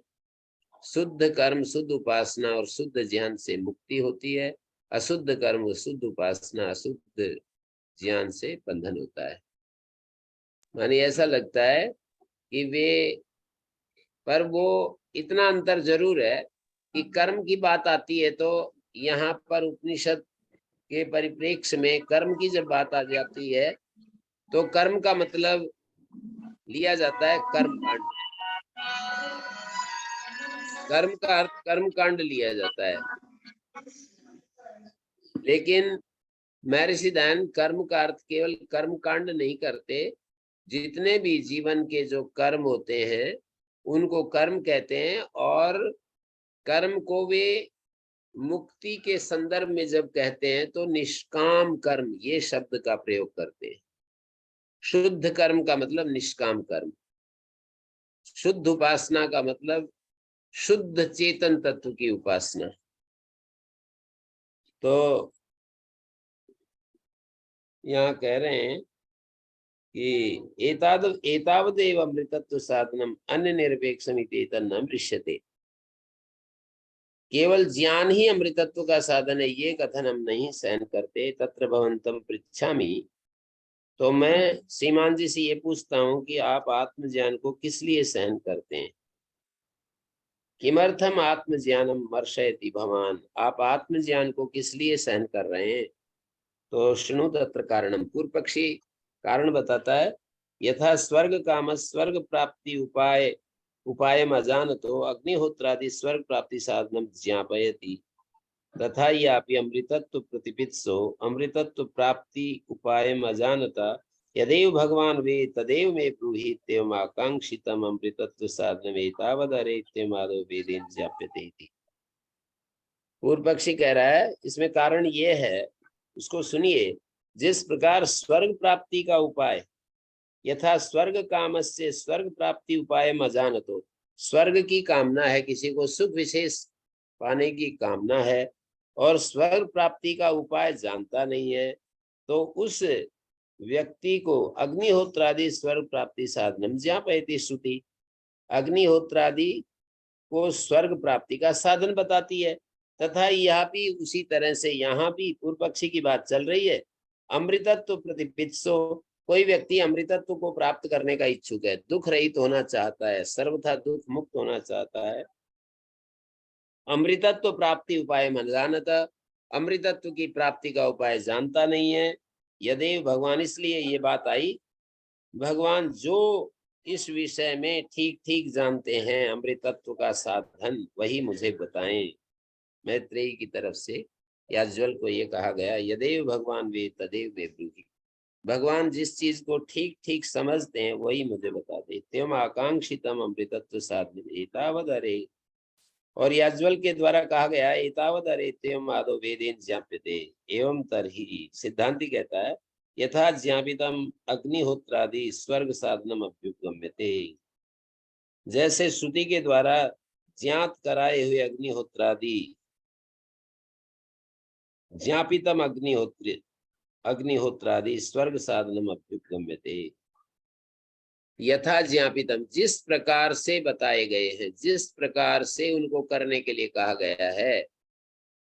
शुद्ध कर्म शुद्ध उपासना और शुद्ध ज्ञान से मुक्ति होती है, अशुद्ध कर्म शुद्ध उपासना अशुद्ध ज्ञान से बंधन होता है। माने ऐसा लगता है कि वे, पर वो इतना अंतर जरूर है कि कर्म की बात आती है तो यहाँ पर उपनिषद के परिप्रेक्ष्य में कर्म की जब बात आ जाती है तो कर्म का मतलब लिया जाता है कर्मकांड, कर्म का अर्थ कर्मकांड लिया जाता है। लेकिन महर्षि दयानंद कर्म का अर्थ केवल कर्मकांड नहीं करते, जितने भी जीवन के जो कर्म होते हैं उनको कर्म कहते हैं, और कर्म को वे मुक्ति के संदर्भ में जब कहते हैं तो निष्काम कर्म ये शब्द का प्रयोग करते हैं। शुद्ध कर्म का मतलब निष्काम कर्म, शुद्ध उपासना का मतलब शुद्ध चेतन तत्व की उपासना। तो यहाँ कह रहे हैं कि एतावदेव अमृतत्व साधनम अन्य निरपेक्षम इति तन्न दृश्यते, केवल ज्ञान ही अमृतत्व का साधन है, ये कथन हम नहीं सहन करते। तत्र भवन्तम पृच्छामि, तो मैं श्रीमान जी से ये पूछता हूँ कि आप आत्मज्ञान को किस लिए सहन करते हैं? किमर्थम आत्मज्ञानम मर्शयति भवान, आप आत्मज्ञान को किस लिए सहन कर रहे हैं? तो शृणु तत्र कारणम, पूर्व पक्षी कारण बताता है। यथा स्वर्ग काम स्वर्ग प्राप्ति उपाय अजानतो अग्निहोत्रादि स्वर्ग प्राप्ति साधनम ज्ञापयति, तथा यापि अमृतत्व प्रतिपित्सो अमृतत्व प्राप्ति उपाय अजानता यदेव भगवान वे तदेव मे ब्रूहि इत्येवम् आकांक्षितम् अमृतत्व साधनम् एतावदरे इत्येवमादौ वेदेन ज्ञाप्यते इति। पूर्व पक्षी कह रहा है इसमें कारण ये है, उसको सुनिए। जिस प्रकार स्वर्ग प्राप्ति का उपाय, यथा स्वर्ग कामस्य स्वर्ग प्राप्ति उपाय अजानतो, स्वर्ग की कामना है, किसी को सुख विशेष पाने की कामना है और स्वर्ग प्राप्ति का उपाय जानता नहीं है, तो उस व्यक्ति को अग्निहोत्रादि स्वर्ग प्राप्ति साधनम ज्ञापयति श्रुति, अग्निहोत्रादि को स्वर्ग प्राप्ति का साधन बताती है। तथा यह भी उसी तरह से यहाँ भी पूर्व पक्षी की बात चल रही है। अमृतत्व प्रतिपित्सो, कोई व्यक्ति अमृतत्व को प्राप्त करने का इच्छुक है, दुख रहित होना चाहता है, सर्वथा दुख मुक्त होना चाहता है। अमृतत्व प्राप्ति उपाय मन जानता, अमृतत्व की प्राप्ति का उपाय जानता नहीं है। यदि भगवान, इसलिए ये बात आई, भगवान जो इस विषय में ठीक ठीक जानते हैं अमृतत्व का साधन, वही मुझे बताएं। मैत्रेयी की तरफ से याज्वल को ये कहा गया, यदेव भगवान वे तदेव वे ब्रूहि, भगवान जिस चीज को ठीक ठीक समझते हैं वही मुझे बता दे। त्यम आकांक्षितम अमृतत्व साधन एतावद अरे, और याज्वल के द्वारा कहा गया एतावद अरे त्यम आदो वेदेन ज्ञाप्यते एवं तरहि, सिद्धांति कहता है यथा ज्ञापितम अग्निहोत्रादि स्वर्ग साधनम अभ्युपगम्यते, जैसे श्रुति के द्वारा ज्ञात कराए हुए अग्निहोत्रादि, ज्ञापितम अग्निहोत्रादि स्वर्ग साधनम अभ्युपगम्यते, यथा ज्ञापितम, जिस प्रकार से बताए गए हैं, जिस प्रकार से उनको करने के लिए कहा गया है,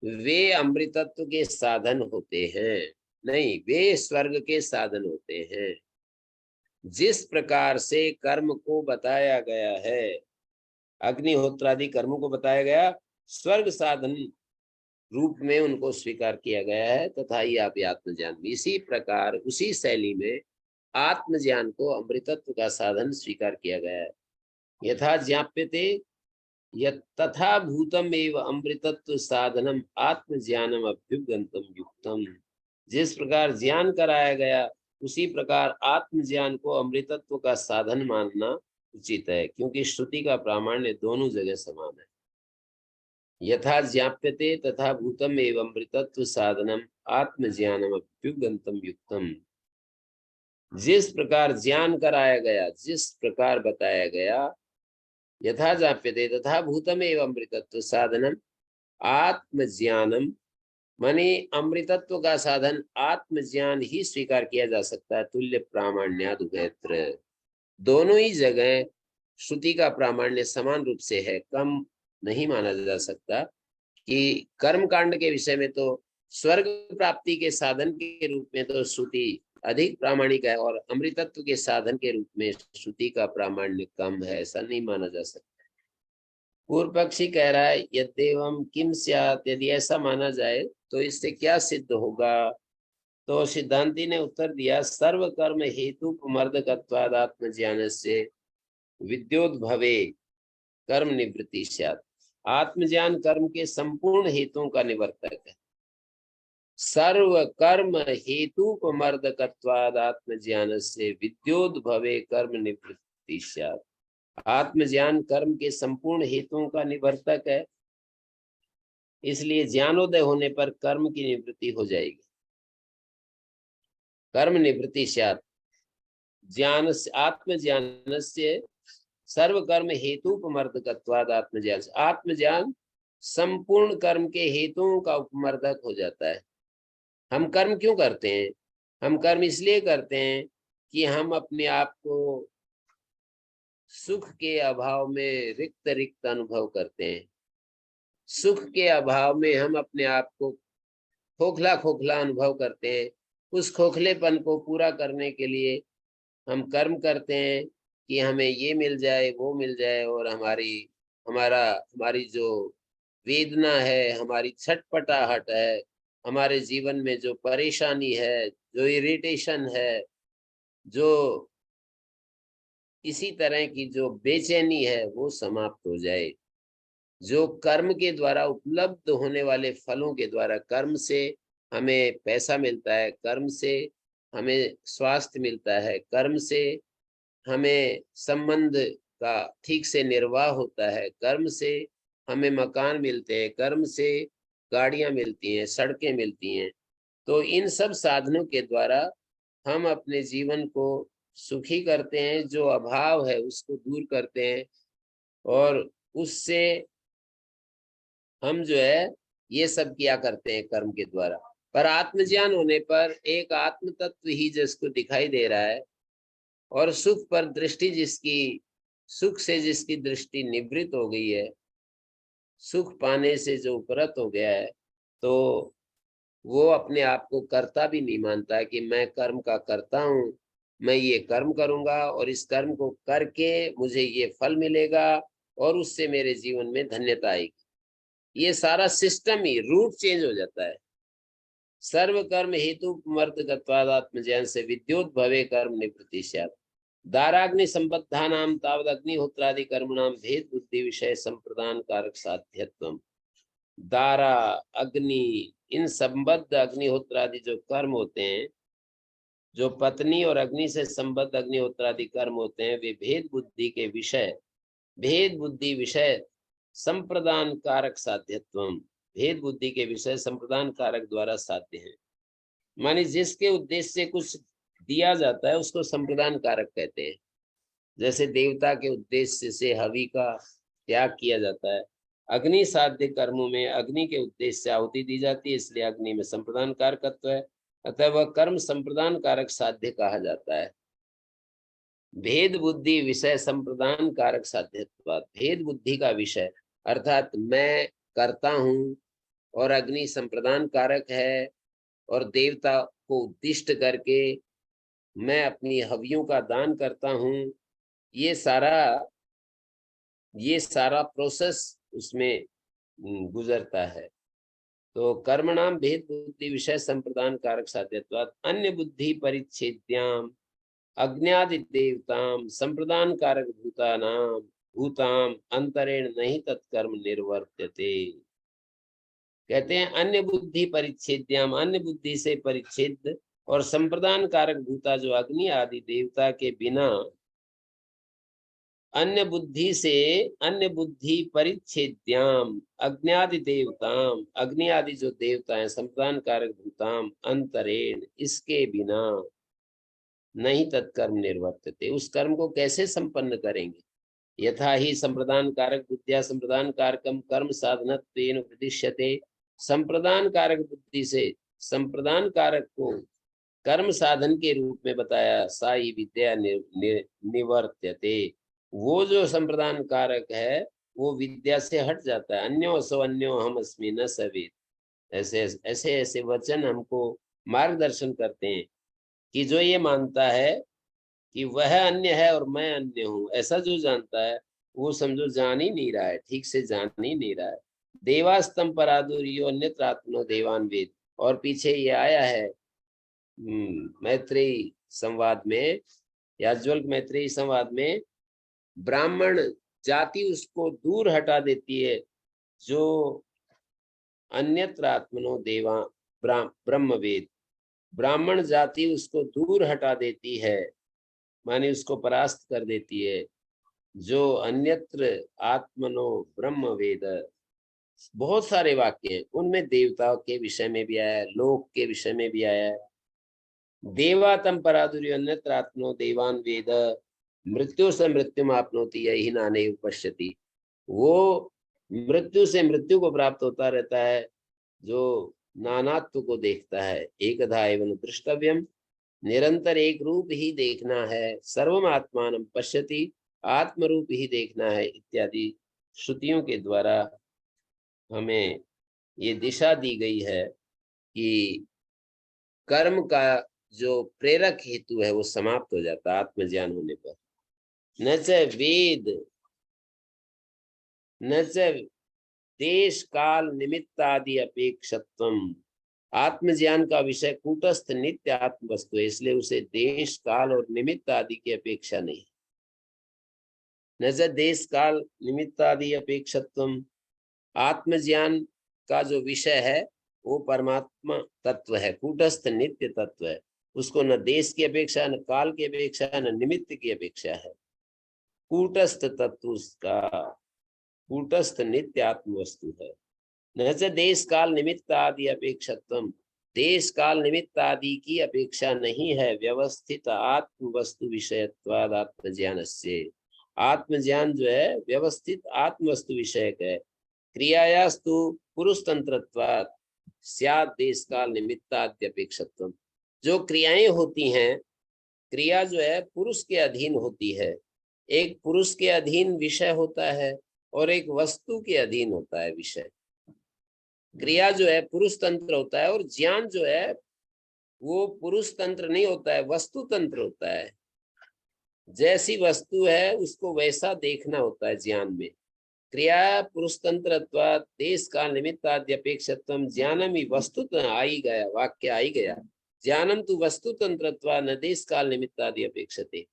वे अमृतत्व के साधन होते हैं, नहीं वे स्वर्ग के साधन होते हैं। जिस प्रकार से कर्म को बताया गया है, अग्निहोत्रादि कर्मों को बताया गया, स्वर्ग साधन रूप में उनको स्वीकार किया गया है, तथा ये आप आत्मज्ञान भी इसी प्रकार उसी शैली में आत्मज्ञान को अमृतत्व का साधन स्वीकार किया गया है। यथा ज्ञाप्यते तथा भूतम एव अमृतत्व साधनम आत्मज्ञानम अभ्युगंतम युक्तम, जिस प्रकार ज्ञान कराया गया उसी प्रकार आत्मज्ञान को अमृतत्व का साधन मानना उचित है, क्योंकि श्रुति का प्रामाण्य दोनों जगह समान है। यथा ज्ञाप्यते तथा भूतम एवं अमृतत्व साधनम आत्मज्ञानम अभ्युगंतम युक्तम, जिस प्रकार ज्ञान कराया गया, जिस प्रकार बताया गया, यथा ज्ञाप्यते तथा भूतम एवं अमृतत्व साधनम आत्मज्ञानम, माने अमृतत्व का साधन आत्मज्ञान ही स्वीकार किया जा सकता है। तुल्य प्रामाण्याद उभयत्र, दोनों ही जगह श्रुति का प्रामाण्य समान रूप से है, कम नहीं माना जा सकता। कि कर्म कांड के विषय में तो स्वर्ग प्राप्ति के साधन के रूप में तो श्रुति अधिक प्रामाणिक है, और अमृतत्व के साधन के रूप में श्रुति का प्रामाण्य कम है, ऐसा नहीं माना जा सकता। पूर्व पक्षी कह रहा है यद्देवम किम स्यात्, यदि ऐसा माना जाए तो इससे क्या सिद्ध होगा? तो सिद्धांति ने उत्तर दिया, सर्व कर्म हेतु मर्दकत्वाद आत्मज्ञानस्य विद्योद्भवे कर्म निवृत्ति स्यात्, आत्मज्ञान कर्म के संपूर्ण हेतुओं का निवर्तक है। सर्व कर्म हेतु मर्दकत्वाद आत्मज्ञानस्य विद्योद्भवे कर्म निवृत्ति स्यात्, आत्मज्ञान कर्म के संपूर्ण हेतुओं का निवर्तक है, इसलिए ज्ञानोदय होने पर कर्म की निवृत्ति हो जाएगी। कर्म निवृत्ति स्यात्, ज्ञान आत्मज्ञान से सर्व कर्म हेतु उपमर्दकत्वाद आत्मज्ञान, आत्मज्ञान संपूर्ण कर्म के हेतुओं का उपमर्दक हो जाता है। हम कर्म क्यों करते हैं? हम कर्म इसलिए करते हैं कि हम अपने आप को सुख के अभाव में रिक्त रिक्त अनुभव करते हैं। सुख के अभाव में हम अपने आप को खोखला खोखला अनुभव करते हैं। उस खोखलेपन को पूरा करने के लिए हम कर्म करते हैं कि हमें ये मिल जाए, वो मिल जाए, और हमारी जो वेदना है, हमारी छटपटाहट है, हमारे जीवन में जो परेशानी है, जो इरिटेशन है, जो इसी तरह की जो बेचैनी है, वो समाप्त हो जाए। जो कर्म के द्वारा उपलब्ध होने वाले फलों के द्वारा, कर्म से हमें पैसा मिलता है, कर्म से हमें स्वास्थ्य मिलता है, कर्म से हमें संबंध का ठीक से निर्वाह होता है, कर्म से हमें मकान मिलते हैं, कर्म से गाड़ियां मिलती हैं, सड़कें मिलती हैं। तो इन सब साधनों के द्वारा हम अपने जीवन को सुखी करते हैं, जो अभाव है उसको दूर करते हैं, और उससे हम जो है ये सब किया करते हैं कर्म के द्वारा। पर आत्मज्ञान होने पर एक आत्म तत्व ही जिसको दिखाई दे रहा है, और सुख पर दृष्टि जिसकी, सुख से जिसकी दृष्टि निवृत्त हो गई है, सुख पाने से जो उपरत हो गया है, तो वो अपने आप को कर्ता भी नहीं मानता कि मैं कर्म का करता हूँ, मैं ये कर्म करूंगा और इस कर्म को करके मुझे ये फल मिलेगा और उससे मेरे जीवन में धन्यता आएगी। ये सारा सिस्टम ही रूट चेंज हो जाता है। सर्व कर्म हेतु मर्दगत्वादात्म ज्ञान से विद्युत भवे कर्म निवृत्ति स्यात्। दाराग्नि संबद्धा नाम तावद अग्निहोत्रादि कर्मणाम भेद बुद्धि विषय संप्रदान कारक साध्यत्वम। दारा, अग्नि, इन संबद्ध अग्निहोत्रादि जो कर्म होते हैं, जो पत्नी और अग्नि से संबद्ध अग्निहोत्रादि कर्म होते हैं, वे भेद बुद्धि के विषय, भेद बुद्धि विषय संप्रदान कारक साध्यत्वम, भेद बुद्धि के विषय संप्रदान कारक द्वारा साध्य हैं। माने जिसके उद्देश्य से कुछ दिया जाता है उसको संप्रदान कारक कहते हैं। जैसे देवता के उद्देश्य से हवि का त्याग किया जाता है, अग्नि साध्य कर्मों में अग्नि के उद्देश्य से आहुति दी जाती है, इसलिए अग्नि में संप्रदान कारकत्व है, अतः वह कर्म संप्रदान कारक साध्य कहा जाता है। भेद बुद्धि विषय संप्रदान कारक साध्यत्वात्, भेद बुद्धि का विषय अर्थात मैं करता हूँ और अग्नि संप्रदान कारक है, और देवता को उद्दिष्ट करके मैं अपनी हवियों का दान करता हूँ, ये सारा प्रोसेस उसमें गुजरता है। तो कर्मणाम भेद बुद्धि विषय संप्रदान कारक साध्यत्वात् अन्य बुद्धि परिच्छेद्याम अज्ञादि देवताम संप्रदान कारक भूताम अंतरेण नहीं तत्कर्म निर्वर्त्यते। कहते हैं अन्य बुद्धि परिच्छेद्याम, अन्य बुद्धि से परिच्छेद और संप्रदान कारक भूता जो अग्नि आदि देवता के बिना, अन्य बुद्धि परिच्छेद्याम अज्ञादि देवताम, अग्नि आदि जो देवता है संप्रदान कारक भूताम अंतरेण, इसके बिना नहीं तत्कर्म निर्वर्तते, उस कर्म को कैसे संपन्न करेंगे। यथा ही संप्रदान कारक बुद्धिया संप्रदान कारकम कर्म साधनत्वेन उपदिश्यते, संप्रदान कारक बुद्धि से संप्रदान कारक को कर्म साधन के रूप में बताया, सा ही विद्या निवर्त्यते, वो जो संप्रदान कारक है वो विद्या से हट जाता है। अन्यो सो अन्यो हम अस्मि न सवेद, ऐसे वचन हमको मार्गदर्शन करते हैं कि जो ये मानता है कि वह अन्य है और मैं अन्य हूँ, ऐसा जो जानता है वो समझो जान ही नहीं रहा है, ठीक से जान ही नहीं रहा है। देवास्तम परादुर्यो अन्यत्र आत्मनो देवान वेद, और पीछे ये आया है मैत्रेयी संवाद में, याज्ञवल्क मैत्रेयी संवाद में, ब्राह्मण जाति उसको दूर हटा देती है जो अन्यत्र आत्मनो देवा ब्रह्मवेद, ब्राह्मण जाति उसको दूर हटा देती है, माने उसको परास्त कर देती है, जो अन्यत्र आत्मनो ब्रह्मवेद। बहुत सारे वाक्य हैं, उनमें देवताओं के विषय में भी आया है, लोक के विषय में भी आया है। देवातम परादुर्यो अन्यत्र आत्मनो देवान वेद, मृत्यु से मृत्यु आपनोति यही नाने उपश्यति, वो मृत्यु से मृत्यु को प्राप्त होता रहता है जो नानात्व को देखता है। एकधा एवं दृष्टव्यम, निरंतर एक रूप ही देखना है, सर्वम आत्मानं पश्यति, आत्म रूप ही देखना है, इत्यादि श्रुतियों के द्वारा हमें ये दिशा दी गई है कि कर्म का जो प्रेरक हेतु है वो समाप्त हो जाता है आत्मज्ञान होने पर। न च वेद न च देश काल निमित्त आदि अपेक्षत्वम, आत्मज्ञान का विषय कूटस्थ नित्य आत्म वस्तु है, इसलिए उसे देश काल और निमित्त आदि की अपेक्षा नहीं। न च देश काल निमित्त आदि अपेक्षत्वम, आत्मज्ञान का जो विषय है वो परमात्मा तत्व है, कूटस्थ नित्य तत्व है, उसको न देश की अपेक्षा, न काल की अपेक्षा, न निमित्त की अपेक्षा है। कूटस्थ तत्व उसका कूटस्थ नित्य आत्म वस्तु है। न च देश काल निमित्त आदि अपेक्षत्वम, देश काल निमित्त आदि की अपेक्षा नहीं है। व्यवस्थित आत्म वस्तु विषयत्वाद आत्मज्ञानस्य, आत्मज्ञान जो है व्यवस्थित आत्म वस्तु विषयक है। क्रियायास्तु पुरुष तंत्रत्वाद स्यात् देश काल निमित्ताद्यपेक्षत्वम, जो क्रियाएं होती हैं, क्रिया जो है पुरुष के अधीन होती है, एक पुरुष के अधीन विषय होता है और एक वस्तु के अधीन होता है विषय। क्रिया जो है पुरुष तंत्र होता है और ज्ञान जो है वो पुरुष तंत्र नहीं होता है, वस्तु तंत्र होता है। जैसी वस्तु है उसको वैसा देखना होता है ज्ञान में। क्रिया पुरुष तंत्र देश काल निमित्तादि अपेक्षत्वम ज्ञानम ही वस्तु आई गया, वाक्य आई गया। ज्ञानम तो वस्तु तंत्र न देश काल निमित्तादि अपेक्षते।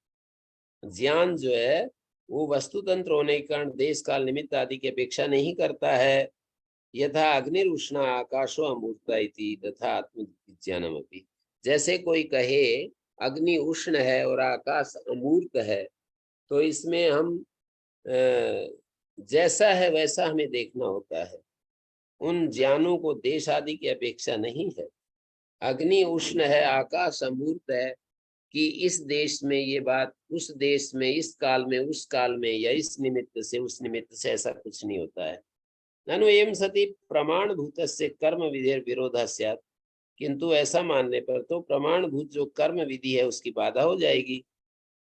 ज्ञान जो है वो वस्तु तंत्र होने के कारण देश काल निमित्त आदि की अपेक्षा नहीं करता है। यथा अग्निरुष्णा आकाशो अमूर्ता इति तथा आत्मज्ञानम अपि। जैसे कोई कहे अग्नि उष्ण है और आकाश अमूर्त है, तो इसमें हम जैसा है वैसा हमें देखना होता है। उन ज्ञानों को देश आदि की अपेक्षा नहीं है। अग्नि उष्ण है, आकाश अमूर्त है कि इस देश में ये बात, उस देश में इस काल में उस काल में, या इस निमित्त से उस निमित्त से, ऐसा कुछ नहीं होता है। ननु एवं सति प्रमाणभूतस्य कर्म विधेर विरोधः स्यात्। किंतु ऐसा मानने पर तो प्रमाणभूत जो कर्म विधि है उसकी बाधा हो जाएगी।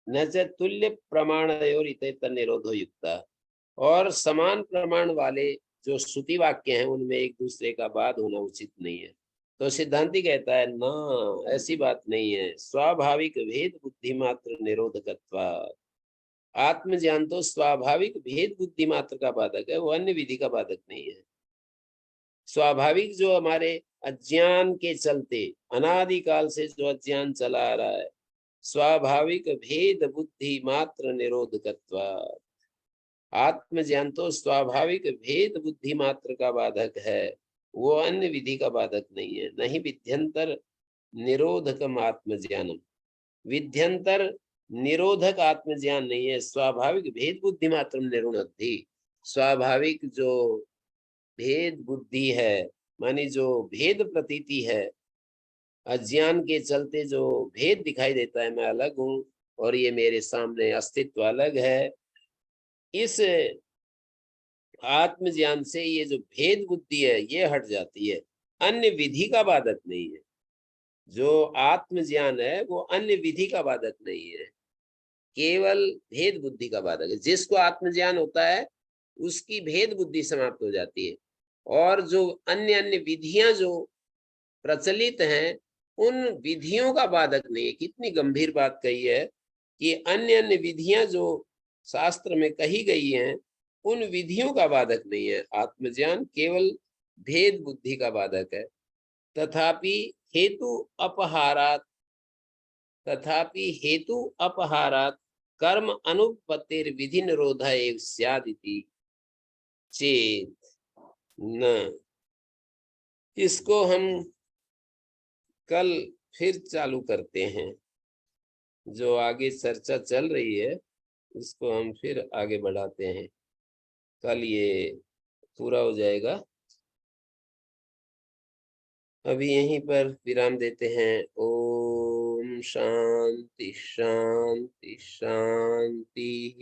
न च तुल्य प्रमाणयोर इतरेतर निरोधो युक्ता। और समान प्रमाण वाले जो श्रुति वाक्य हैं उनमें एक दूसरे का वाद होना उचित नहीं है। तो सिद्धांति कहता है ना, ऐसी बात नहीं है। स्वाभाविक भेद बुद्धि मात्र निरोधकत्वात्। आत्मज्ञान तो स्वाभाविक भेद बुद्धि मात्र का बाधक है, वो अन्य विधि का बाधक नहीं है। स्वाभाविक जो हमारे अज्ञान के चलते अनादिकाल से जो अज्ञान चला आ रहा है, स्वाभाविक भेद बुद्धि मात्र निरोधकत्वात्। आत्मज्ञान तो स्वाभाविक भेद बुद्धि मात्र का बाधक है, वो अन्य विधि का बाधक नहीं है। नहीं विध्यंतर निरोधकम आत्मज्ञानम। विध्यंतर निरोधक आत्मज्ञान नहीं है। स्वाभाविक भेद बुद्धि मात्र निरुणद्धि। स्वाभाविक जो भेद बुद्धि है, मानी जो भेद प्रतीति है, अज्ञान के चलते जो भेद दिखाई देता है, मैं अलग हूं और ये मेरे सामने अस्तित्व अलग है, इस आत्मज्ञान से ये जो भेद बुद्धि है ये हट जाती है। अन्य विधि का बाधक नहीं है। जो आत्मज्ञान है वो अन्य विधि का बाधक नहीं है, केवल भेद बुद्धि का बाधक है। जिसको आत्मज्ञान होता है उसकी भेद बुद्धि समाप्त हो जाती है। और जो अन्य अन्य विधियां जो प्रचलित हैं उन विधियों का बाधक नहीं है। कितनी गंभीर बात कही है कि अन्य अन्य विधियां जो शास्त्र में कही गई हैं उन विधियों का बाधक नहीं है। आत्मज्ञान केवल भेद बुद्धि का बाधक है। तथापि हेतु अपहारात कर्म अनुपत्तिर विधि निरोध स्यादिति चेत न। इसको हम कल फिर चालू करते हैं। जो आगे चर्चा चल रही है इसको हम फिर आगे बढ़ाते हैं। कल ये पूरा हो जाएगा। अभी यहीं पर विराम देते हैं। ओम शांति शांति शांति।